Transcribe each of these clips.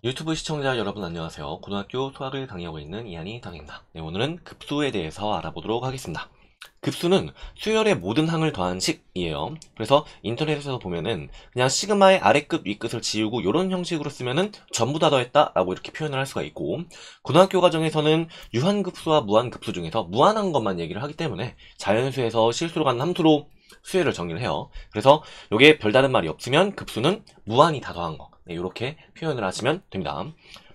유튜브 시청자 여러분 안녕하세요. 고등학교 수학을 강의하고 있는 이한이 강입니다. 네, 오늘은 급수에 대해서 알아보도록 하겠습니다. 급수는 수열의 모든 항을 더한 식이에요. 그래서 인터넷에서 보면은 그냥 시그마의 아래끝 위끝을 지우고 이런 형식으로 쓰면은 전부 다 더했다 라고 이렇게 표현을 할 수가 있고, 고등학교 과정에서는 유한급수와 무한급수 중에서 무한한 것만 얘기를 하기 때문에 자연수에서 실수로 가는 함수로 수열을 정의를 해요. 그래서 이게 별다른 말이 없으면 급수는 무한이 다 더한 거, 네, 이렇게 표현을 하시면 됩니다.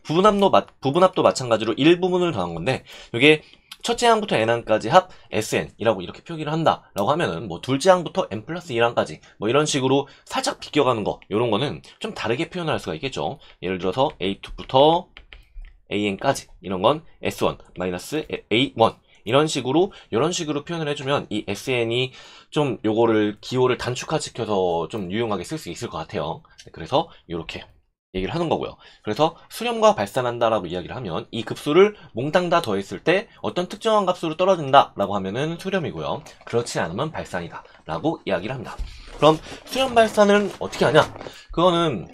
부분합도 마찬가지로 일부분을 더한 건데, 이게 첫째 항부터 n항까지 합 sn이라고 이렇게 표기를 한다라고 하면은 뭐 둘째 항부터 n 플러스 1항까지 뭐 이런 식으로 살짝 비껴가는 거, 이런 거는 좀 다르게 표현할 수가 있겠죠. 예를 들어서 a2부터 an까지 이런 건 s1 마이너스 a1 이런 식으로 표현을 해주면 이 sn이 좀 요거를 기호를 단축화시켜서 좀 유용하게 쓸 수 있을 것 같아요. 그래서 이렇게 얘기를 하는 거고요. 그래서 수렴과 발산한다라고 이야기를 하면 이 급수를 몽땅 다 더했을 때 어떤 특정한 값으로 떨어진다라고 하면은 수렴이고요. 그렇지 않으면 발산이다 라고 이야기를 합니다. 그럼 수렴 발산은 어떻게 하냐? 그거는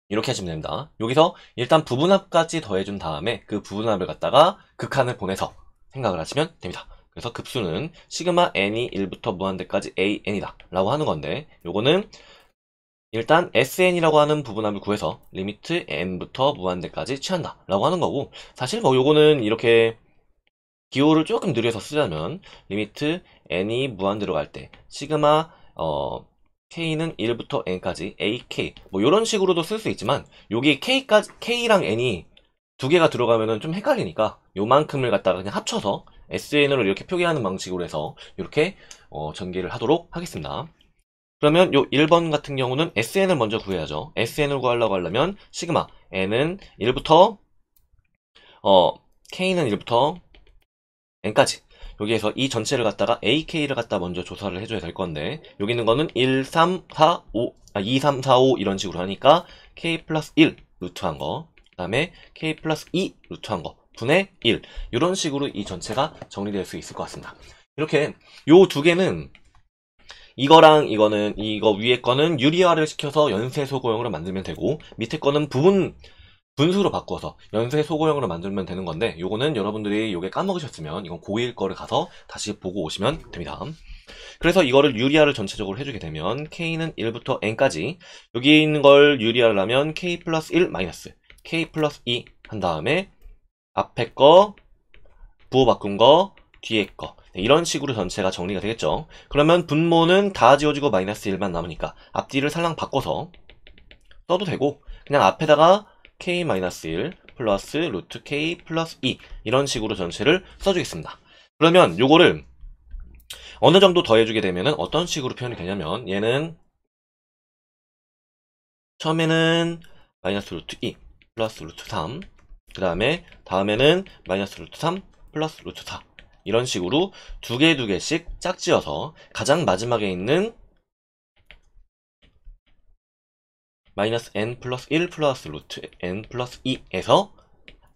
이렇게 하시면 됩니다. 여기서 일단 부분합까지 더해준 다음에 그 부분합을 갖다가 극한을 보내서 생각을 하시면 됩니다. 그래서 급수는 시그마 n이 1부터 무한대까지 an이다 라고 하는 건데, 요거는 일단 sn이라고 하는 부분합을 구해서 리미트 n부터 무한대까지 취한다 라고 하는 거고, 사실 뭐 요거는 이렇게 기호를 조금 느려서 쓰자면 리미트 n이 무한대로 갈 때 시그마 k는 1부터 n까지 ak 뭐 이런 식으로도 쓸 수 있지만, 여기 k랑 n이 두 개가 들어가면은 좀 헷갈리니까 요만큼을 갖다가 그냥 합쳐서 sn으로 이렇게 표기하는 방식으로 해서 이렇게 전개를 하도록 하겠습니다. 그러면 요 1번 같은 경우는 sn을 먼저 구해야죠. sn을 구하려고 하려면 시그마 n은 1부터 k는 1부터 n까지, 여기에서 이 전체를 갖다가 ak를 갖다 먼저 조사를 해줘야 될 건데, 여기 있는 거는 1, 3, 4, 5, 2, 3, 4, 5 이런 식으로 하니까 k 플러스 1 루트한 거, 그 다음에 k 플러스 2 루트한 거 분의 1, 이런 식으로 이 전체가 정리될 수 있을 것 같습니다. 이렇게 요 두 개는, 이거랑 이거는, 이거 위에 거는 유리화를 시켜서 연쇄 소고형으로 만들면 되고, 밑에 거는 분수로 바꿔서 연쇄 소고형으로 만들면 되는 건데, 요거는 여러분들이 요게 까먹으셨으면 이건 고1 거를 가서 다시 보고 오시면 됩니다. 그래서 이거를 유리화를 전체적으로 해주게 되면 k는 1부터 n까지, 여기 있는 걸 유리화를 하면 k 플러스 1 마이너스 k 플러스 2 한 다음에 앞에 거 부호 바꾼 거 뒤에 거, 네, 이런 식으로 전체가 정리가 되겠죠. 그러면 분모는 다 지워지고 마이너스 1만 남으니까 앞뒤를 살랑 바꿔서 써도 되고, 그냥 앞에다가 k-1 플러스 루트 k 플러스 2 이런 식으로 전체를 써주겠습니다. 그러면 요거를 어느 정도 더해주게 되면은 어떤 식으로 표현이 되냐면, 얘는 처음에는 마이너스 루트 2 플러스 루트 3, 그 다음에는 마이너스 루트 3 플러스 루트 4 이런 식으로 두 개씩 짝지어서 가장 마지막에 있는 마이너스 n 플러스 1 플러스 루트 n 플러스 2에서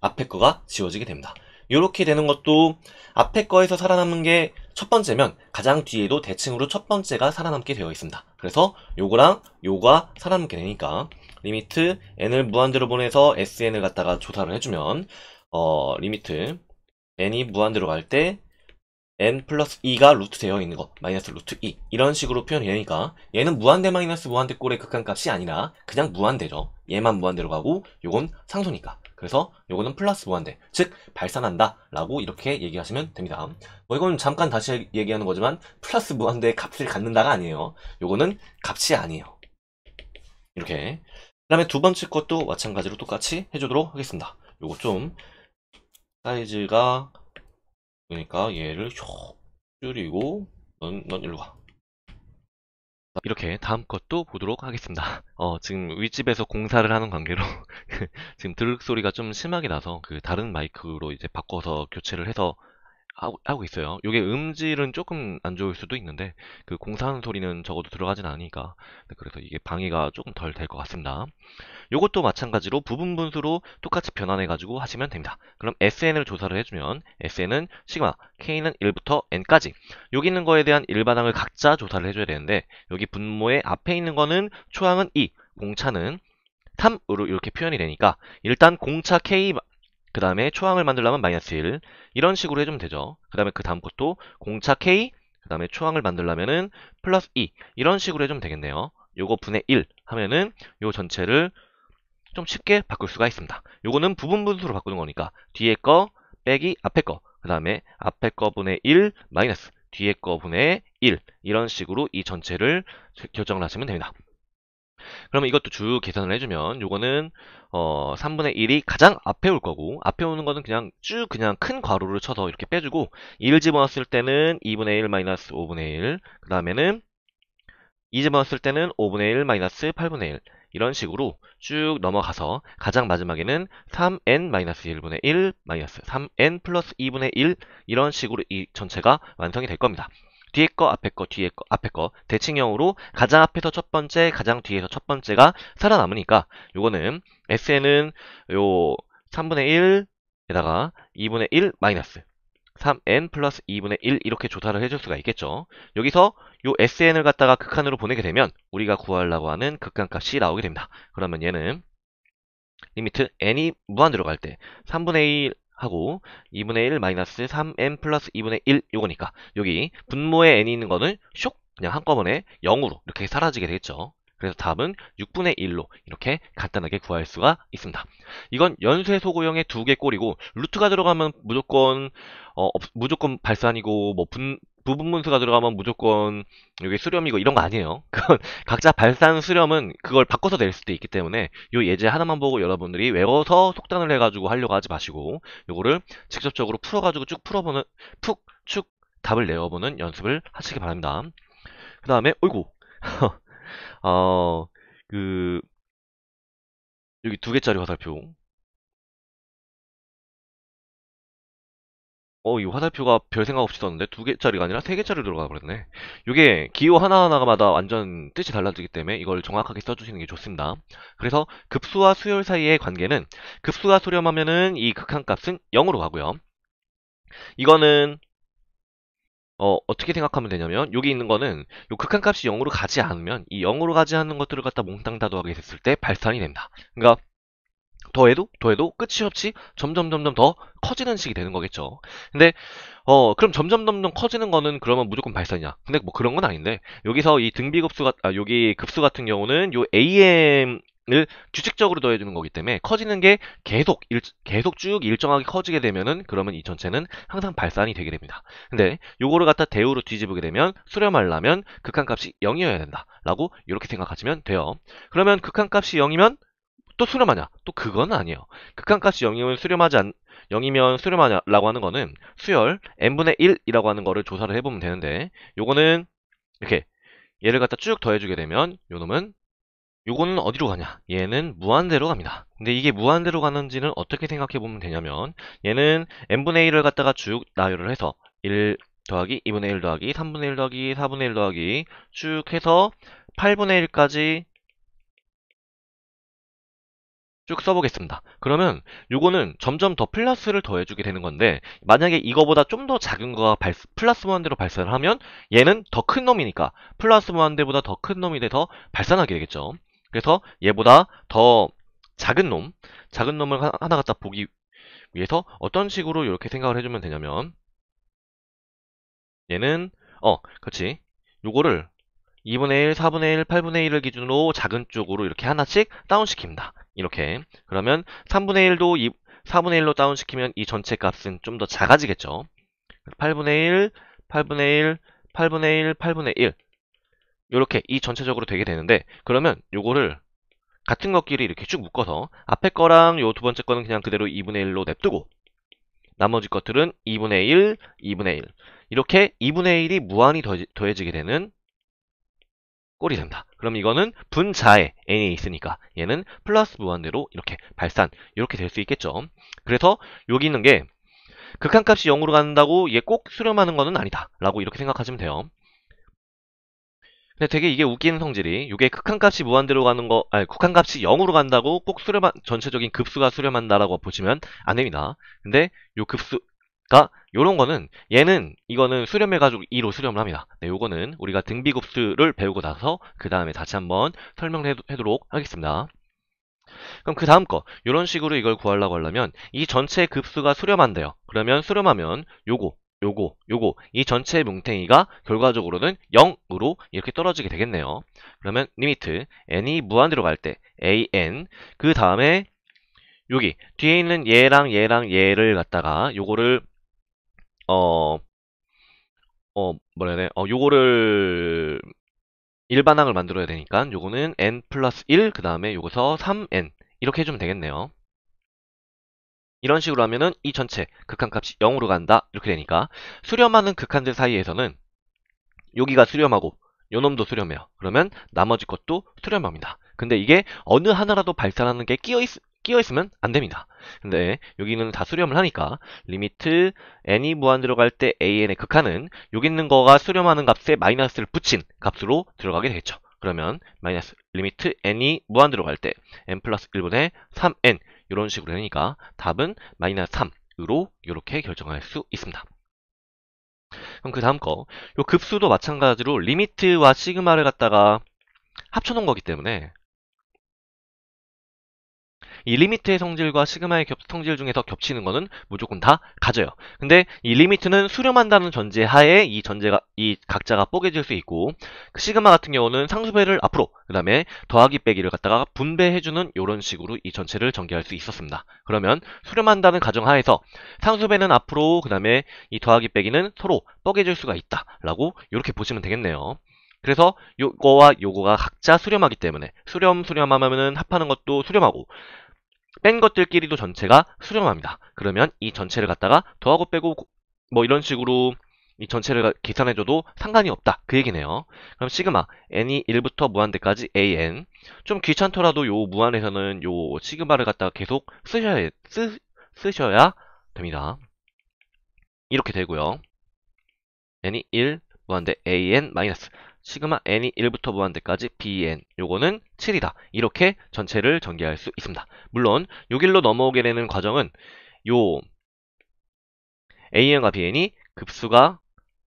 앞에 거가 지워지게 됩니다. 이렇게 되는 것도 앞에 거에서 살아남는 게 첫 번째면 가장 뒤에도 대칭으로 첫 번째가 살아남게 되어 있습니다. 그래서 요거랑 요가 살아남게 되니까 리미트 n을 무한대로 보내서 sn을 갖다가 조사를 해주면 리미트 n이 무한대로 갈 때 n 플러스 2가 루트 되어 있는 거 마이너스 루트 2 이런 식으로 표현이 되니까, 얘는 무한대 마이너스 무한대 꼴의 극한값이 아니라 그냥 무한대죠. 얘만 무한대로 가고 요건 상수니까. 그래서 요거는 플러스 무한대, 즉 발산한다 라고 이렇게 얘기하시면 됩니다. 뭐 이건 잠깐 다시 얘기하는 거지만 플러스 무한대의 값을 갖는다가 아니에요. 요거는 값이 아니에요. 이렇게. 그 다음에 두 번째 것도 마찬가지로 똑같이 해주도록 하겠습니다. 요거 좀 사이즈가, 그러니까 얘를 줄이고 넌 일로 와. 이렇게 다음 것도 보도록 하겠습니다. 지금 윗집에서 공사를 하는 관계로 지금 드륵 소리가 좀 심하게 나서 그 다른 마이크로 이제 바꿔서 교체를 해서 하고 있어요. 이게 음질은 조금 안 좋을 수도 있는데 그 공사하는 소리는 적어도 들어가진 않으니까, 네, 그래서 이게 방해가 조금 덜 될 것 같습니다. 요것도 마찬가지로 부분 분수로 똑같이 변환해가지고 하시면 됩니다. 그럼 sn을 조사를 해주면 sn은 시그마 k는 1부터 n까지, 여기 있는 거에 대한 일반항을 각자 조사를 해줘야 되는데, 여기 분모의 앞에 있는 거는 초항은 2, 공차는 3으로 이렇게 표현이 되니까 일단 공차 K 그 다음에 초항을 만들려면 마이너스 1 이런 식으로 해주면 되죠. 그 다음에 그 다음 것도 공차 K 그 다음에 초항을 만들려면은 플러스 2 이런 식으로 해주면 되겠네요. 요거 분의 1 하면은 요 전체를 좀 쉽게 바꿀 수가 있습니다. 요거는 부분 분수로 바꾸는 거니까 뒤에 거 빼기 앞에 거, 그 다음에 앞에 거 분의 1 마이너스 뒤에 거 분의 1 이런 식으로 이 전체를 결정을 하시면 됩니다. 그러면 이것도 쭉 계산을 해주면 요거는 3분의 1이 가장 앞에 올 거고 앞에 오는 거는 그냥 쭉 그냥 큰 괄호를 쳐서 이렇게 빼주고 1 집어넣었을 때는 2분의 1 마이너스 5분의 1 그 다음에는 2 집어넣었을 때는 5분의 1 마이너스 8분의 1 이런 식으로 쭉 넘어가서 가장 마지막에는 3n 마이너스 1분의 1 마이너스 3n 플러스 2분의 1 이런 식으로 이 전체가 완성이 될 겁니다. 뒤에 거, 앞에 거, 뒤에 거, 앞에 거 대칭형으로 가장 앞에서 첫 번째, 가장 뒤에서 첫 번째가 살아남으니까 요거는 SN은 요 3분의 1에다가 2분의 1 마이너스 3n 플러스 2분의 1 이렇게 조사를 해줄 수가 있겠죠. 여기서 요 SN을 갖다가 극한으로 보내게 되면 우리가 구하려고 하는 극한값이 나오게 됩니다. 그러면 얘는 리미트 n이 무한대로 갈 때 3분의 1 하고 2분의 1 마이너스 3n 플러스 2분의 1 요거니까 여기 분모에 n이 있는 거는 쇽 그냥 한꺼번에 0으로 이렇게 사라지게 되겠죠. 그래서 답은 6분의 1로 이렇게 간단하게 구할 수가 있습니다. 이건 연쇄 소고형의 두 개 꼴이고 루트가 들어가면 무조건 발산이고 뭐 부분 분수가 들어가면 무조건 여기 수렴이고 이런 거 아니에요. 그건 각자 발산 수렴은 그걸 바꿔서 낼 수도 있기 때문에 요 예제 하나만 보고 여러분들이 외워서 속단을 해가지고 하려고 하지 마시고 요거를 직접적으로 풀어가지고 쭉 풀어보는 푹쭉 답을 내어보는 연습을 하시기 바랍니다. 그 다음에 어이구 어, 그, 여기 두 개짜리 화살표. 이 화살표가 별 생각 없이 썼는데 두 개짜리가 아니라 세 개짜리 들어가 버렸네. 이게 기호 하나하나마다 완전 뜻이 달라지기 때문에 이걸 정확하게 써주시는 게 좋습니다. 그래서 급수와 수열 사이의 관계는 급수가 수렴하면은 이 극한값은 0으로 가고요. 이거는 어떻게 생각하면 되냐면 여기 있는 거는 요 극한값이 0으로 가지 않으면 이 0으로 가지 않는 것들을 갖다 몽땅 다 더하게 했을 때 발산이 됩니다. 그러니까 더해도 끝이 없이 점점 더 커지는 식이 되는 거겠죠. 근데 그럼 점점 커지는 거는 그러면 무조건 발산이냐? 근데 뭐 그런 건 아닌데 여기서 이 등비급수가 여기 급수 같은 경우는 요 AM을 규칙적으로 더해주는 거기 때문에 커지는 게 계속 쭉 일정하게 커지게 되면은 그러면 이 전체는 항상 발산이 되게 됩니다. 근데 요거를 갖다 대우로 뒤집게 되면 수렴하려면 극한값이 0이어야 된다라고 이렇게 생각하시면 돼요. 그러면 극한값이 0이면 또 수렴하냐? 또 그건 아니에요. 극한값이 0이면 수렴하냐라고 하는 거는 수열 n분의 1이라고 하는 거를 조사를 해보면 되는데 요거는 이렇게 얘를 갖다 쭉 더해주게 되면 요거는 어디로 가냐? 얘는 무한대로 갑니다. 근데 이게 무한대로 가는지는 어떻게 생각해 보면 되냐면 얘는 n분의 1을 갖다가 쭉 나열을 해서 1 더하기 2분의 1 더하기 3분의 1 더하기 4분의 1 더하기 쭉 해서 8분의 1까지 쭉 써보겠습니다. 그러면 요거는 점점 더 플러스를 더해주게 되는 건데 만약에 이거보다 좀 더 작은 거가 플러스 무한대로 발산을 하면 얘는 더 큰 놈이니까 플러스 무한대보다 더 큰 놈이 돼서 발산하게 되겠죠. 그래서 얘보다 더 작은 놈을 하나 갖다 보기 위해서 어떤 식으로 이렇게 생각을 해주면 되냐면 얘는 그렇지. 요거를 2분의 1, 4분의 1, 8분의 1을 기준으로 작은 쪽으로 이렇게 하나씩 다운시킵니다. 이렇게. 그러면 3분의 1도 4분의 1로 다운시키면 이 전체 값은 좀 더 작아지겠죠. 8분의 1, 8분의 1, 8분의 1, 8분의 1. 이렇게 이 전체적으로 되게 되는데 그러면 요거를 같은 것끼리 이렇게 쭉 묶어서 앞에 거랑 요 두 번째 거는 그냥 그대로 2분의 1로 냅두고 나머지 것들은 2분의 1, 2분의 1. 이렇게 2분의 1이 무한히 더해지게 되는 꼴이 된다. 그럼 이거는 분자에 n이 있으니까 얘는 플러스 무한대로 이렇게 발산 이렇게 될 수 있겠죠. 그래서 여기 있는 게 극한값이 0으로 간다고 얘 꼭 수렴하는 거는 아니다 라고 이렇게 생각하시면 돼요. 근데 되게 이게 웃기는 성질이 이게 극한값이 무한대로 가는 거 아니 극한값이 0으로 간다고 꼭 전체적인 급수가 수렴한다라고 보시면 안 됩니다. 근데 요 급수가 요런 거는 이거는 수렴해가지고 2로 수렴을 합니다. 네, 요거는 우리가 등비급수를 배우고 나서 그 다음에 다시 한번 설명을 해도록 하겠습니다. 그럼 그 다음 거 이런 식으로 이걸 구하려고 하려면 이 전체 급수가 수렴한대요. 그러면 수렴하면 요거 이 전체 뭉탱이가 결과적으로는 0으로 이렇게 떨어지게 되겠네요. 그러면 리미트 n이 무한대로 갈 때 an 그 다음에 여기 뒤에 있는 얘랑 얘를 갖다가 요거를 뭐라 해야 돼? 요거를 일반항을 만들어야 되니까 요거는 n 플러스 1, 그 다음에 요거서 3n 이렇게 해주면 되겠네요. 이런 식으로 하면은 이 전체 극한값이 0으로 간다 이렇게 되니까 수렴하는 극한들 사이에서는 여기가 수렴하고 요놈도 수렴해요. 그러면 나머지 것도 수렴합니다. 근데 이게 어느 하나라도 발산하는 게 끼어있으면 안 됩니다. 근데 여기는 다 수렴을 하니까 리미트 n이 무한 들어갈 때 an의 극한은 여기 있는 거가 수렴하는 값에 마이너스를 붙인 값으로 들어가게 되겠죠. 그러면 마이너스 리미트 n이 무한 들어갈 때 n 플러스 1분의 3n 이런 식으로 되니까 답은 마이너스 3으로 이렇게 결정할 수 있습니다. 그럼 그 다음 거, 요 급수도 마찬가지로 리미트와 시그마를 갖다가 합쳐놓은 거기 때문에 이 리미트의 성질과 시그마의 성질 중에서 겹치는 거는 무조건 다 가져요. 근데 이 리미트는 수렴한다는 전제 하에 이 각자가 뽀개질 수 있고, 그 시그마 같은 경우는 상수배를 앞으로, 그 다음에 더하기 빼기를 갖다가 분배해주는 이런 식으로 이 전체를 전개할 수 있었습니다. 그러면 수렴한다는 가정하에서 상수배는 앞으로, 그 다음에 이 더하기 빼기는 서로 뽀개질 수가 있다라고 이렇게 보시면 되겠네요. 그래서 요거와 요거가 각자 수렴하기 때문에 수렴하면은 합하는 것도 수렴하고 뺀 것들끼리도 전체가 수렴합니다. 그러면 이 전체를 갖다가 더하고 빼고 뭐 이런 식으로 이 전체를 계산해줘도 상관이 없다. 그 얘기네요. 그럼 시그마 n이 1부터 무한대까지 an 좀 귀찮더라도 요 무한에서는 요 시그마를 갖다가 계속 쓰셔야 됩니다. 이렇게 되고요. n이 1 무한대 an 마이너스 시그마 n이 1부터 무한대까지 bn 요거는 7이다. 이렇게 전체를 전개할 수 있습니다. 물론 요 길로 넘어오게 되는 과정은 요 an과 bn이 급수가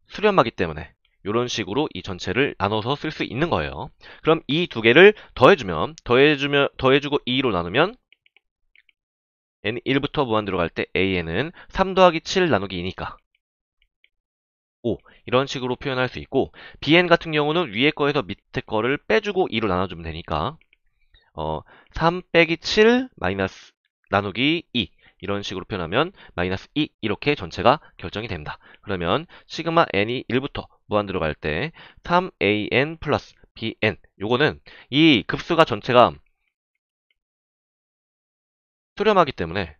수렴하기 때문에 이런 식으로 이 전체를 나눠서 쓸 수 있는 거예요. 그럼 이 두 개를 더해주고 2로 나누면 n이 1부터 무한 들어갈 때 an은 3 더하기 7 나누기 2니까 5 이런 식으로 표현할 수 있고 bn 같은 경우는 위에 거에서 밑에 거를 빼주고 2로 나눠주면 되니까 3 빼기 7 마이너스 나누기 2 이런 식으로 표현하면 마이너스 2 이렇게 전체가 결정이 됩니다. 그러면 시그마 n이 1부터 무한 들어갈 때 3an 플러스 bn 요거는 이 급수가 전체가 수렴하기 때문에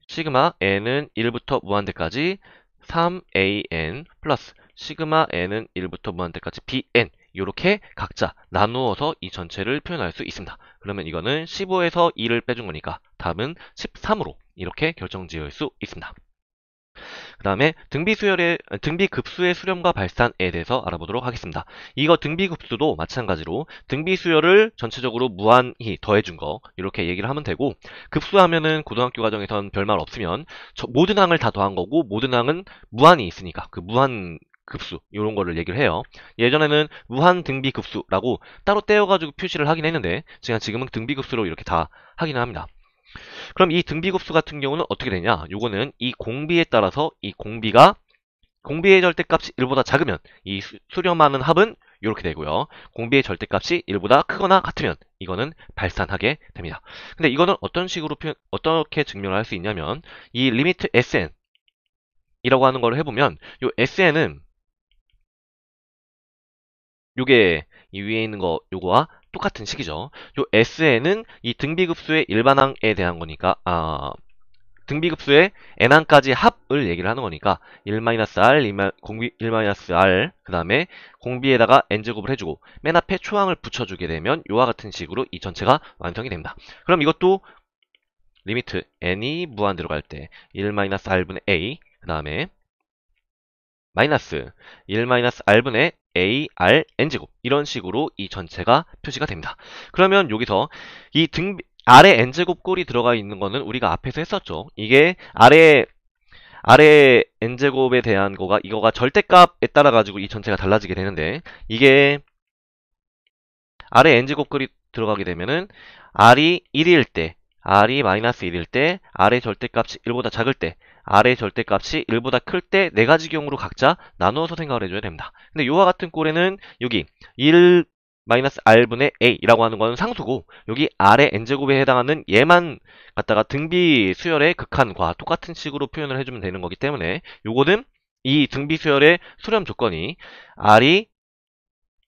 시그마 n은 1부터 무한대까지 3an 플러스 시그마 n은 1부터 무한대까지 bn 이렇게 각자 나누어서 이 전체를 표현할 수 있습니다. 그러면 이거는 15에서 2를 빼준 거니까 답은 13으로 이렇게 결정지을 수 있습니다. 그 다음에 등비급수의 수렴과 발산에 대해서 알아보도록 하겠습니다. 이거 등비급수도 마찬가지로 등비수열을 전체적으로 무한히 더해준 거 이렇게 얘기를 하면 되고 급수하면은 고등학교 과정에선 별말 없으면 모든 항을 다 더한 거고 모든 항은 무한이 있으니까 그 무한 급수 이런 거를 얘기를 해요. 예전에는 무한 등비급수라고 따로 떼어가지고 표시를 하긴 했는데 지금은 등비급수로 이렇게 다 하긴 합니다. 그럼 이 등비급수 같은 경우는 어떻게 되냐? 요거는 이 공비에 따라서 이 공비의 절대값이 1보다 작으면 이 수렴하는 합은 이렇게 되고요. 공비의 절대값이 1보다 크거나 같으면 이거는 발산하게 됩니다. 근데 이거는 어떻게 증명을 할 수 있냐면 이 리미트 sn 이라고 하는 걸 해보면 요 sn은 요게 이 위에 있는 거 요거와 똑같은 식이죠. 요 sn은 이 등비급수의 일반항에 대한 거니까 등비급수의 n항까지 합을 얘기를 하는 거니까 1-r, 1-r 그 다음에 공비에다가 n제곱을 해주고 맨 앞에 초항을 붙여주게 되면 요와 같은 식으로 이 전체가 완성이 됩니다. 그럼 이것도 리미트 n이 무한 들어갈 때 1-r분의 a 그 다음에 마이너스 1-r분의 ar n제곱 이런 식으로 이 전체가 표시가 됩니다. 그러면 여기서 이 아래 n제곱 꼴이 들어가 있는 거는 우리가 앞에서 했었죠. 이게 아래 n제곱에 대한 이거가 절대값에 따라 가지고 이 전체가 달라지게 되는데 이게 아래 n제곱 꼴이 들어가게 되면은 R이 1일 때, R이 마이너스 1일 때, R의 절대값이 1보다 작을 때, R의 절대값이 1보다 클 때 네 가지 경우로 각자 나누어서 생각을 해줘야 됩니다. 근데 이와 같은 꼴에는 여기 1 마이너스 R분의 A라고 하는 거는 상수고 여기 R의 N제곱에 해당하는 얘만 갖다가 등비 수열의 극한과 똑같은 식으로 표현을 해주면 되는 거기 때문에 요거는 이 등비 수열의 수렴 조건이 R이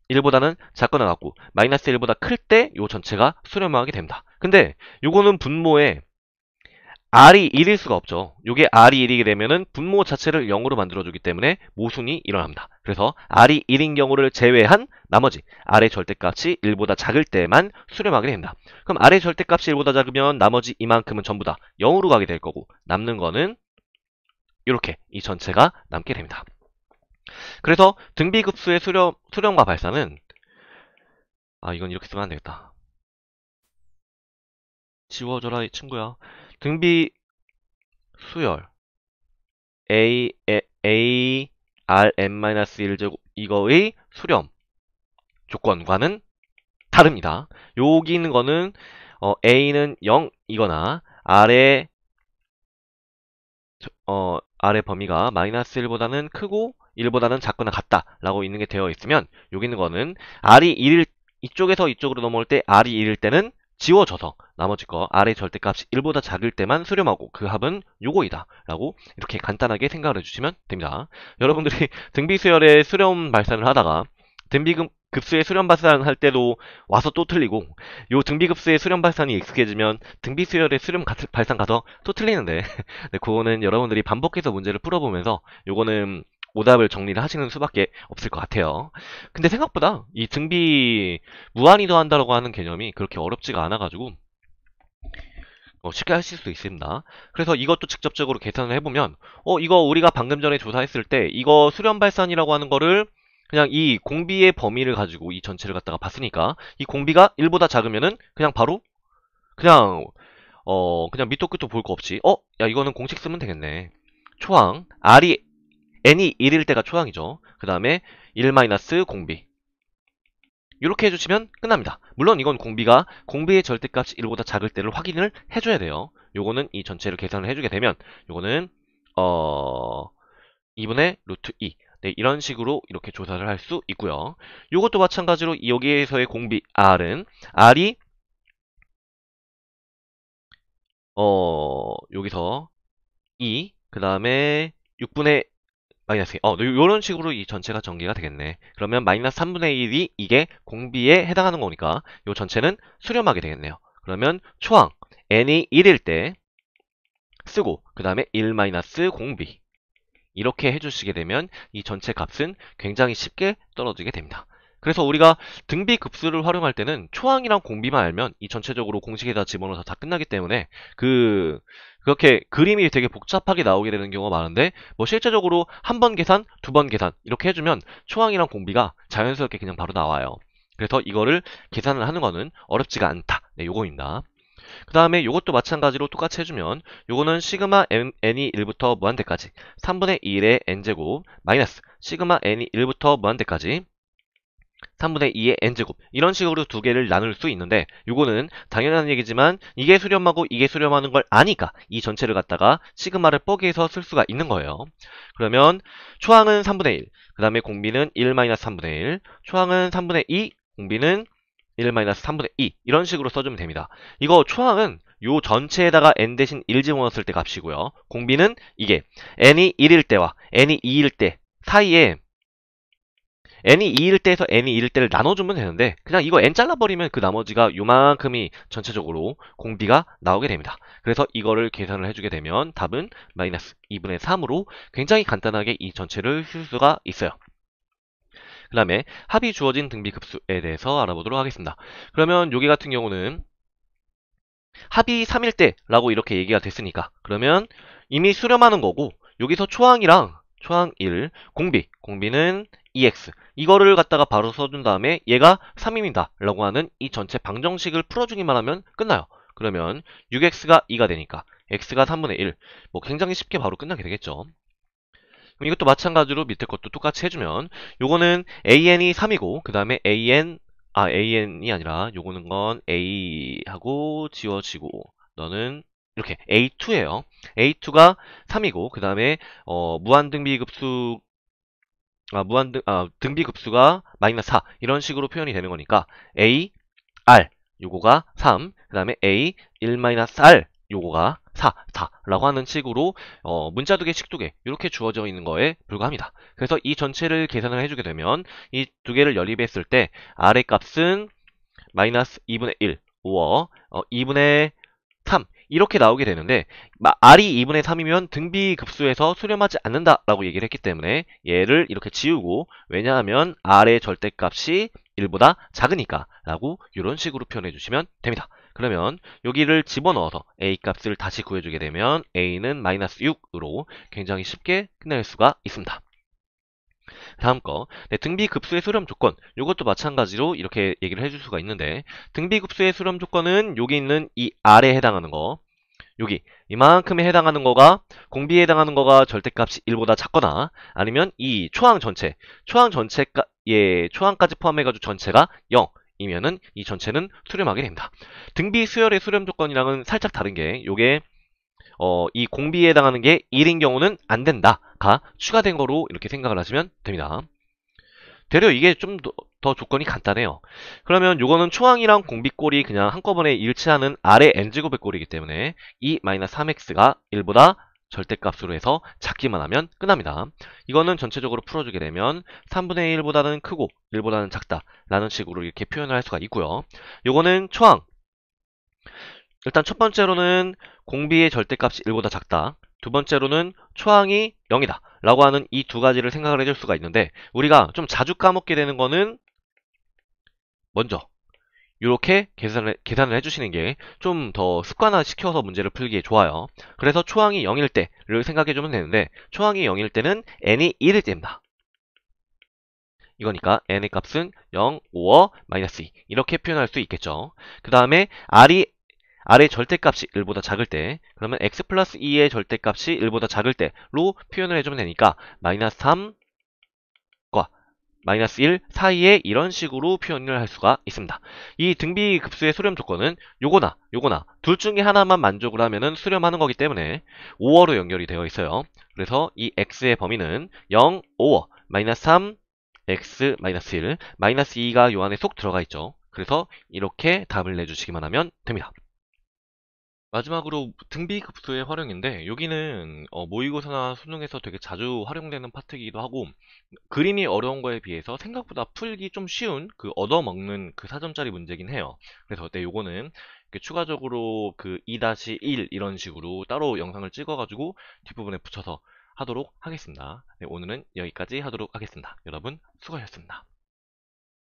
1보다는 작거나 같고 마이너스 1보다 클 때 요 전체가 수렴하게 됩니다. 근데 요거는 분모에 R이 1일 수가 없죠. 요게 R이 1이게 되면은 분모 자체를 0으로 만들어주기 때문에 모순이 일어납니다. 그래서 R이 1인 경우를 제외한 나머지 R의 절대값이 1보다 작을 때만 수렴하게 됩니다. 그럼 R의 절대값이 1보다 작으면 나머지 이만큼은 전부 다 0으로 가게 될 거고 남는 거는 이렇게 이 전체가 남게 됩니다. 그래서 등비급수의 수렴과 발산은 이건 이렇게 쓰면 안 되겠다. 지워줘라 이 친구야. 등비 수열 Rn-1제곱 이거의 수렴 조건과는 다릅니다. 여기 있는 거는 A는 0이거나 R의 범위가 마이너스 1보다는 크고 1보다는 작거나 같다 라고 있는 게 되어 있으면 여기 있는 거는 R이 1일 이쪽에서 이쪽으로 넘어올 때 R이 1일 때는 지워져서 나머지 거 R의 절대값이 1보다 작을 때만 수렴하고 그 합은 요거이다 라고 이렇게 간단하게 생각을 해주시면 됩니다. 여러분들이 등비수열의 수렴 발산을 하다가 등비급수의 수렴 발산할 때도 와서 또 틀리고 요 등비급수의 수렴 발산이 익숙해지면 등비수열의 수렴 발산 가서 또 틀리는데 네, 그거는 여러분들이 반복해서 문제를 풀어보면서 요거는 오답을 정리를 하시는 수밖에 없을 것 같아요. 근데 생각보다 이 등비 무한히 더한다라고 하는 개념이 그렇게 어렵지가 않아가지고 쉽게 하실 수 있습니다. 그래서 이것도 직접적으로 계산을 해보면 이거 우리가 방금 전에 조사했을 때 이거 수렴 발산이라고 하는 거를 그냥 이 공비의 범위를 가지고 이 전체를 갖다가 봤으니까 이 공비가 1보다 작으면은 그냥 바로 그냥 밑도 끝도 볼 거 없이 야 이거는 공식 쓰면 되겠네. 초항 n이 1일 때가 초항이죠. 그 다음에 1 공비 이렇게 해주시면 끝납니다. 물론 이건 공비의 절대값이 1보다 작을 때를 확인을 해줘야 돼요. 요거는 이 전체를 계산을 해주게 되면 요거는 2분의 루트 2 네, 이런 식으로 이렇게 조사를 할 수 있고요. 요것도 마찬가지로 여기에서의 공비 R은 R이 여기서 2 그 다음에 6분의 마이너스 요런 식으로 이 전체가 전개가 되겠네. 그러면 마이너스 3분의 1이 이게 공비에 해당하는 거니까 요 전체는 수렴하게 되겠네요. 그러면 초항 n이 1일 때 쓰고 그 다음에 1 공비 이렇게 해주시게 되면 이 전체 값은 굉장히 쉽게 떨어지게 됩니다. 그래서 우리가 등비급수를 활용할 때는 초항이랑 공비만 알면 이 전체적으로 공식에다 집어넣어서 다 끝나기 때문에 그렇게 그림이 되게 복잡하게 나오게 되는 경우가 많은데 뭐 실제적으로 한 번 계산, 두 번 계산 이렇게 해주면 초항이랑 공비가 자연스럽게 그냥 바로 나와요. 그래서 이거를 계산을 하는 거는 어렵지가 않다. 네, 요거입니다. 그 다음에 요것도 마찬가지로 똑같이 해주면 요거는 시그마 n이 1부터 무한대까지 3분의 1의 n제곱 마이너스 시그마 n이 1부터 무한대까지 3분의 2의 n제곱 이런 식으로 두 개를 나눌 수 있는데 요거는 당연한 얘기지만 이게 수렴하고 이게 수렴하는 걸 아니까 이 전체를 갖다가 시그마를 뻐기해서 쓸 수가 있는 거예요. 그러면 초항은 3분의 1, 그 다음에 공비는 1-3분의 1, 초항은 3분의 2, 공비는 1-3분의 2 이런 식으로 써주면 됩니다. 이거 초항은 요 전체에다가 n 대신 1 집어넣었을 때 값이고요. 공비는 이게 n이 1일 때와 n이 2일 때 사이에 n이 2일 때에서 n이 1일 때를 나눠주면 되는데 그냥 이거 n 잘라버리면 그 나머지가 요만큼이 전체적으로 공비가 나오게 됩니다. 그래서 이거를 계산을 해주게 되면 답은 마이너스 2분의 3으로 굉장히 간단하게 이 전체를 쓸 수가 있어요. 그 다음에 합이 주어진 등비급수에 대해서 알아보도록 하겠습니다. 그러면 여기 같은 경우는 합이 3일 때라고 이렇게 얘기가 됐으니까 그러면 이미 수렴하는 거고 여기서 초항이랑 초항 1, 공비는 EX 이거를 갖다가 바로 써준 다음에 얘가 3입니다 라고 하는 이 전체 방정식을 풀어주기만 하면 끝나요. 그러면 6X가 2가 되니까 X가 3분의 1 뭐 굉장히 쉽게 바로 끝나게 되겠죠. 그럼 이것도 마찬가지로 밑에 것도 똑같이 해주면 요거는 AN이 3이고 그 다음에 AN AN이 아니라 요거는 건 A하고 지워지고 너는 이렇게 A2예요. A2가 3이고 그 다음에 무한등비급수 등비급수가 마이너스 4 이런 식으로 표현이 되는 거니까 A, R 요거가 3, 그 다음에 A, 1-R 요거가 4라고 하는 식으로 문자 두개, 식 두개 이렇게 주어져 있는 거에 불과합니다. 그래서 이 전체를 계산을 해주게 되면 이 두 개를 연립했을 때 R의 값은 마이너스 2분의 1, 5어 2분의 3 이렇게 나오게 되는데 R이 2분의 3이면 등비급수에서 수렴하지 않는다라고 얘기를 했기 때문에 얘를 이렇게 지우고 왜냐하면 R의 절대값이 1보다 작으니까 라고 이런 식으로 표현해 주시면 됩니다. 그러면 여기를 집어넣어서 A 값을 다시 구해주게 되면 A는 마이너스 6으로 굉장히 쉽게 끝낼 수가 있습니다. 다음 거, 네, 등비급수의 수렴 조건. 이것도 마찬가지로 이렇게 얘기를 해줄 수가 있는데, 등비급수의 수렴 조건은 여기 있는 이 R에 해당하는 거, 여기 이만큼에 해당하는 거가 공비에 해당하는 거가 절대값이 1보다 작거나 아니면 이 초항까지 포함해가지고 전체가 0이면은 이 전체는 수렴하게 됩니다. 등비 수열의 수렴 조건이랑은 살짝 다른 게 요게 이 공비에 해당하는 게 1인 경우는 안 된다가 추가된 거로 이렇게 생각을 하시면 됩니다. 되려 이게 좀 더 조건이 간단해요. 그러면 요거는 초항이랑 공비꼴이 그냥 한꺼번에 일치하는 아래 n제곱의 꼴이기 때문에 이 -3x가 1보다 절대값으로 해서 작기만 하면 끝납니다. 이거는 전체적으로 풀어주게 되면 3분의 1보다는 크고 1보다는 작다 라는 식으로 이렇게 표현을 할 수가 있고요. 요거는 초항. 일단 첫 번째로는 공비의 절대값이 1보다 작다. 두 번째로는 초항이 0이다 라고 하는 이 두 가지를 생각을 해줄 수가 있는데 우리가 좀 자주 까먹게 되는 거는 먼저 이렇게 계산을 해주시는 게 좀 더 습관화 시켜서 문제를 풀기에 좋아요. 그래서 초항이 0일 때를 생각해주면 되는데 초항이 0일 때는 n이 1일 때입니다. 이거니까 n의 값은 0, 5어, 마이너스 2 이렇게 표현할 수 있겠죠. 그 다음에 R의 절대값이 1보다 작을 때 그러면 x 플러스 2의 절대값이 1보다 작을 때로 표현을 해주면 되니까 마이너스 3과 마이너스 1 사이에 이런 식으로 표현을 할 수가 있습니다. 이 등비급수의 수렴 조건은 요거나 둘 중에 하나만 만족을 하면은 수렴하는 거기 때문에 5어로 연결이 되어 있어요. 그래서 이 x의 범위는 0, 5어, 마이너스 3, x, 마이너스 1, 마이너스 2가 요 안에 쏙 들어가 있죠. 그래서 이렇게 답을 내주시기만 하면 됩니다. 마지막으로 등비급수의 활용인데 여기는 모의고사나 수능에서 되게 자주 활용되는 파트이기도 하고 그림이 어려운 거에 비해서 생각보다 풀기 좀 쉬운 그 얻어먹는 그 4점짜리 문제긴 해요. 그래서 네, 요거는 이렇게 추가적으로 그 2-1 이런 식으로 따로 영상을 찍어가지고 뒷부분에 붙여서 하도록 하겠습니다. 네, 오늘은 여기까지 하도록 하겠습니다. 여러분 수고하셨습니다.